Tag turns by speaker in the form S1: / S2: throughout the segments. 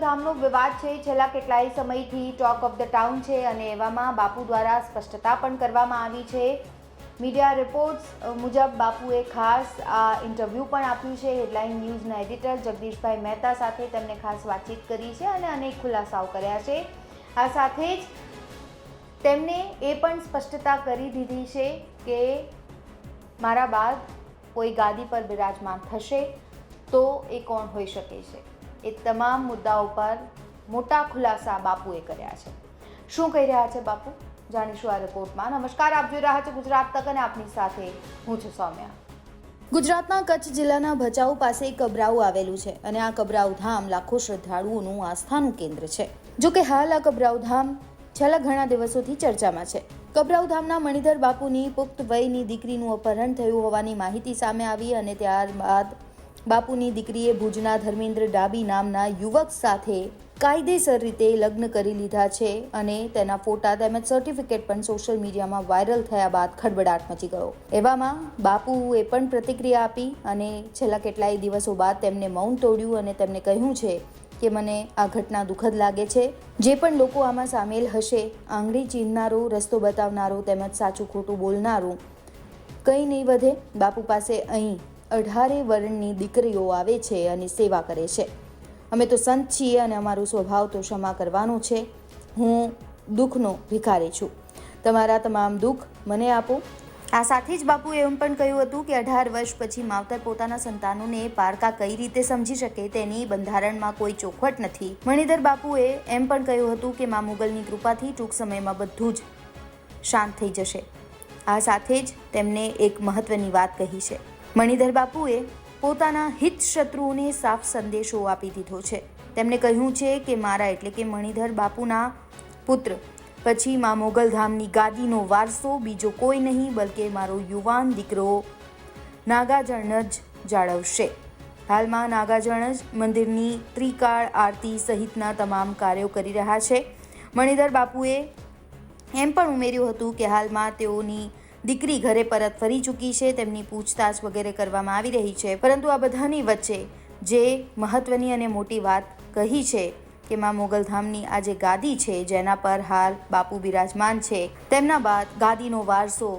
S1: મોગલધામનો વિવાદ છે છેલ્લા કેટલાય સમયથી ટોક ઓફ ધ ટાઉન છે અને એવામાં બાપુ દ્વારા સ્પષ્ટતા પણ કરવામાં આવી છે। મીડિયા રિપોર્ટ્સ મુજબ બાપુએ ખાસ આ ઇન્ટરવ્યૂ પણ આપ્યું છે। હેડલાઇન ન્યૂઝના એડિટર જગદીશભાઈ મહેતા સાથે તેમણે ખાસ વાતચીત કરી છે અને અનેક ખુલાસાઓ કર્યા છે। આ સાથે જ તેમણે એ પણ સ્પષ્ટતા કરી દીધી છે કે મારા બાદ કોઈ ગાદી પર બિરાજમાન થશે તો એ કોણ હોઈ શકે છે। એ તમામ મુદ્દાઓ પર મોટા ખુલાસા બાપુએ કર્યા છે। શું કહી રહ્યા છે બાપુ, જાણીશું આ રિપોર્ટમાં। નમસ્કાર, આપ જોઈ રહ્યા છો ગુજરાત તક અને આપની સાથે હું છું સૌમ્યા। ગુજરાતના કચ્છ જિલ્લાના ભચાઉ પાસે કબરાઉ આવેલું છે અને આ કબરાઉ ધામ લાખો શ્રદ્ધાળુઓનું આસ્થાનું કેન્દ્ર છે। જો કે હાલ આ કબરાઉ ધામ છેલ્લા ઘણા દિવસોથી ચર્ચામાં છે। કબરાઉ ધામના મણિધર બાપુની પુખ્ત વયની દીકરીનું અપહરણ થયું હોવાની માહિતી સામે આવી અને ત્યારબાદ બાપુની દીકરીએ ભુજના ધર્મેન્દ્ર ડાબી નામના યુવક સાથે કાયદેસર રીતે લગ્ન કરી લીધા છે અને તેના ફોટા તેમજ સર્ટિફિકેટ પણ સોશિયલ મીડિયામાં વાયરલ થયા બાદ ખળબળાટ મચી ગયો। એવામાં બાપુએ પણ પ્રતિક્રિયા આપી અને છેલ્લા કેટલાય દિવસો બાદ તેમને મૌન તોડ્યું અને તેમણે કહ્યું છે કે મને આ ઘટના દુઃખદ લાગે છે। જે પણ લોકો આમાં સામેલ હશે, આંગળી ચીંધનારો, રસ્તો બતાવનારો તેમજ સાચું ખોટું બોલનારું, કંઈ નહીં વધે। બાપુ પાસે અહીં 18 વર્ણની દીકરીઓ આવે છે અને સેવા કરે છે। અમે તો સંત છીએ અને અમારો સ્વભાવ તો ક્ષમા કરવાનો છે। હું દુઃખનો ભિખારી છું, તમારા તમામ દુઃખ મને આપો। આ સાથે જ બાપુએ એમ પણ કહ્યું હતું કે 18 વર્ષ પછી માવતર પોતાના સંતાનોને પારકા કઈ રીતે સમજી શકે તેની બંધારણમાં કોઈ ચોખવટ નથી। મણિધર બાપુએ એમ પણ કહ્યું હતું કે મા મુગલની કૃપાથી ટૂંક સમયમાં બધું જ શાંત થઈ જશે। આ સાથે જ તેમણે એક મહત્વની વાત કહી છે। મણિધર બાપુએ પોતાના હિત શત્રુઓને સાફ સંદેશો આપી દીધો છે। તેમણે કહ્યું છે કે મારા એટલે કે મણિધર બાપુના પુત્ર પછી મા મોગલધામની ગાદીનો વારસો બીજો કોઈ નહીં બલકે મારો યુવાન દીકરો નાગાજણ જ જાળવશે। હાલમાં નાગાજણ જ મંદિરની ત્રિકાળ આરતી સહિતના તમામ કાર્યો કરી રહ્યા છે। મણિધર બાપુએ એમ પણ ઉમેર્યું હતું કે હાલમાં તેઓની દીકરી ઘરે પરત ફરી ચૂકી છે, તેમની પૂછતાછ વગેરે કરવામાં આવી રહી છે। પરંતુ આ બધાની વચ્ચે જે મહત્વની અને મોટી વાત કહી છે કે મા મોગલધામની આ જે ગાદી છે જેના પર હાલ બાપુ બિરાજમાન છે, તેમના બાદ ગાદીનો વારસો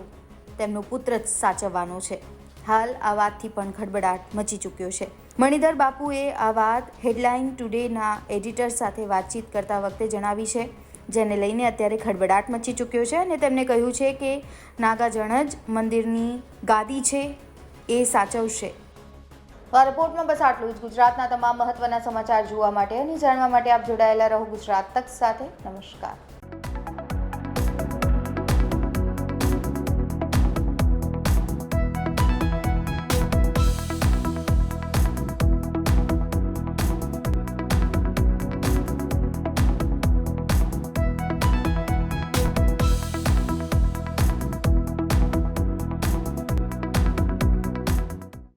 S1: તેમનો પુત્ર જ સાચવવાનો છે। હાલ આ વાતથી પણ ખળબળાટ મચી ચૂક્યો છે। મણિધર બાપુએ આ વાત હેડલાઇન ટુડેના એડિટર સાથે વાતચીત કરતા વખતે જણાવી છે, જેને લઈને અત્યારે ખળબળાટ મચી ચૂક્યો છે અને તેમણે કહ્યું છે કે નાગાજણ જ મંદિરની ગાદી છે એ સાચવશે। આ રિપોર્ટમાં બસ આટલું જ। ગુજરાતના તમામ મહત્વના સમાચાર જોવા માટે અને જાણવા માટે આપ જોડાયેલા રહો ગુજરાત તક સાથે। નમસ્કાર।